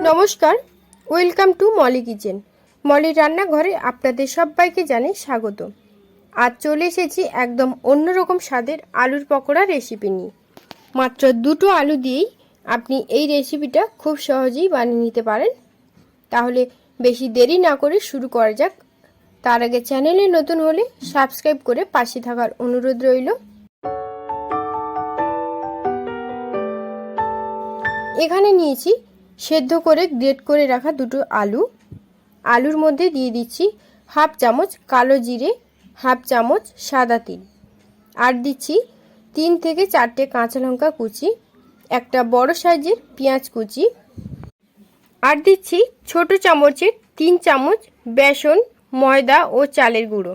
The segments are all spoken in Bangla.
নমস্কার, welcome to Molly Kitchen. Molly রান্নাঘরে আপনাদের সবাইকে জানাই স্বাগত। আজ চলে এসেছি একদম অন্যরকম স্বাদের আলুর পকোড়া রেসিপি নিয়ে। মাত্র দুটো আলু দিয়েই আপনি এই রেসিপিটা খুব সহজেই বানিয়ে নিতে পারেন। তাহলে বেশি দেরি না করে শুরু করা যাক। তার আগে চ্যানেলে নতুন হলে সাবস্ক্রাইব করে পাশে থাকার অনুরোধ রইল। এখানে নিয়েছি সেদ্ধ করে গ্রেট করে রাখা দুটো আলু। আলুর মধ্যে দিয়ে দিচ্ছি হাফ চামচ কালো জিরে, হাফ চামচ সাদা তিল, আর দিচ্ছি 3 থেকে 4টে কাঁচা লঙ্কা কুচি, একটা বড় সাইজের পেঁয়াজ কুচি, আর দিচ্ছি ছোট চামচের 3 চামচ বেসন, ময়দা ও চালের গুঁড়ো।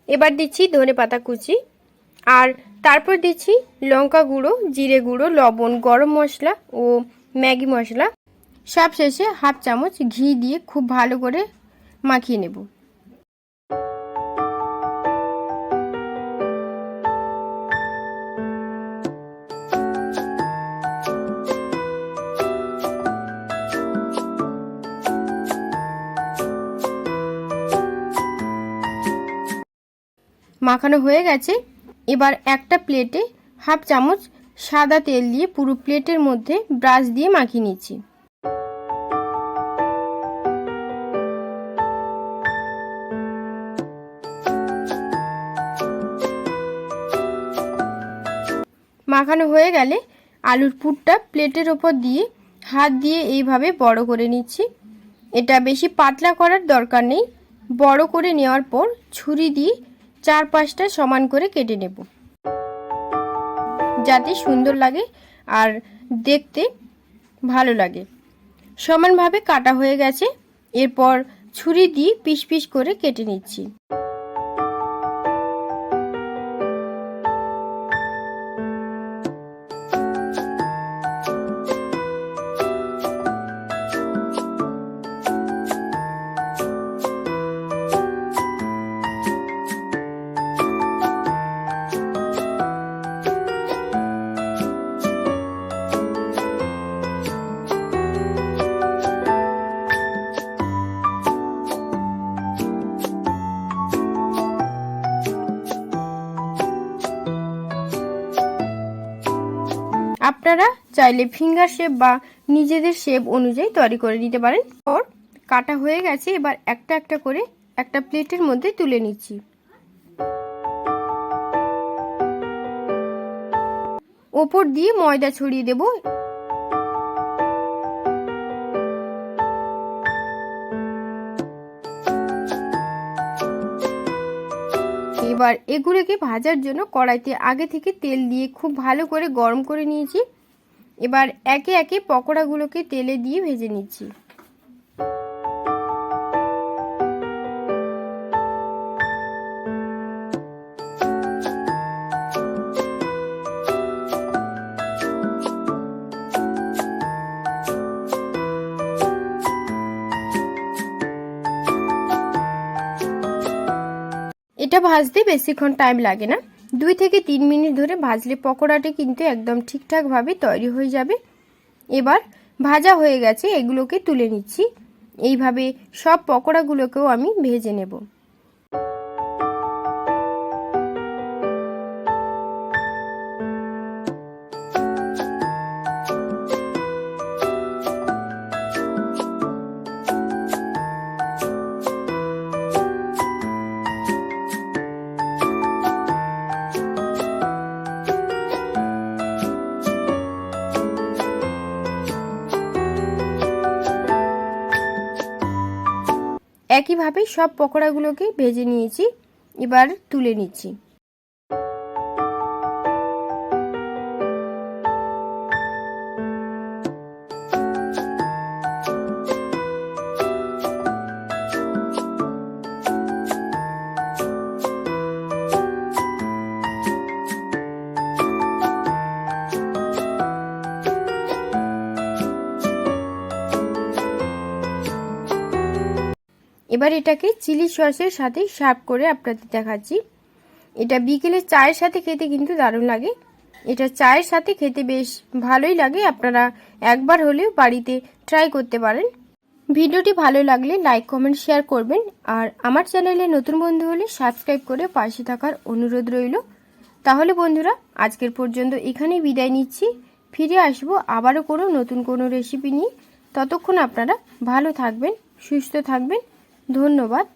এবার দিচ্ছি ধনেপাতা কুচি, আর তারপর দিচ্ছি লঙ্কা গুঁড়ো, জিরে গুঁড়ো, লবণ, গরম মশলা ও ম্যাগি মশলা। সব শেষে হাফ চামচ ঘি দিয়ে খুব ভালো করে মাখিয়ে নেব। মাখানো হয়ে গেছে। এবার একটা প্লেটে হাফ চামচ সাদা তেল দিয়ে পুরো প্লেটের মধ্যে ব্রাশ দিয়ে মাখিয়ে নিচ্ছি। মাখানো হয়ে গেলে আলুর পুরটা প্লেটের ওপর দিয়ে হাত দিয়ে এইভাবে বড় করে নিচ্ছি। এটা বেশি পাতলা করার দরকার নেই। বড় করে নেওয়ার পর ছুরি দিয়ে 4-5টা সমান করে কেটে নেব, যাতে সুন্দর লাগে আর দেখতে ভালো লাগে। সমানভাবে কাটা হয়ে গেছে। এরপর ছুরি দিয়ে পিস পিস করে কেটে নিচ্ছি। আপনারা চাইলে ফিঙ্গার শেপ বা নিজেদের শেপ অনুযায়ী তৈরি করে নিতে পারেন। ওর কাটা হয়ে গেছে। এবার একটা একটা করে একটা প্লেটের মধ্যে তুলে নিচ্ছি। ওপর দিয়ে ময়দা ছড়িয়ে দেব। এবার এগুলোকে ভাজার জন্য কড়াইতে আগে থেকে তেল দিয়ে খুব ভালো করে গরম করে নিয়েছি। এবার একে একে পকোড়াগুলোকে তেলে দিয়ে ভেজে নিচ্ছি। এটা ভাজতে বেশিক্ষণ টাইম লাগে না। 2 থেকে 3 মিনিট ধরে ভাজলে পকোড়াটা কিন্তু একদম ঠিকঠাকভাবে তৈরি হয়ে যাবে। এবার ভাজা হয়ে গেছে, এগুলোকে তুলে নিচ্ছি। এইভাবে সব পকোড়াগুলোকেও আমি ভেজে নেব। একইভাবে সব পকোড়াগুলোকে ভেজে নিয়েছি। এবার তুলে নিচ্ছি। এবার এটাকে চিলি সসের সাথে সার্ভ করে আপনাদের দেখাচ্ছি। এটা বিকেলে চায়ের সাথে খেতে কিন্তু দারুণ লাগে। এটা চায়ের সাথে খেতে বেশ ভালোই লাগে। আপনারা একবার হলেও বাড়িতে ট্রাই করতে পারেন। ভিডিওটি ভালো লাগলে লাইক কমেন্ট শেয়ার করবেন, আর আমার চ্যানেলে নতুন বন্ধু হলে সাবস্ক্রাইব করে পাশে থাকার অনুরোধ রইল। তাহলে বন্ধুরা, আজকের পর্যন্ত এখানেই বিদায় নিচ্ছি। ফিরে আসবো আবারও কোনো নতুন কোনো রেসিপি নিয়ে। ততক্ষণ আপনারা ভালো থাকবেন, সুস্থ থাকবেন। ধন্যবাদ।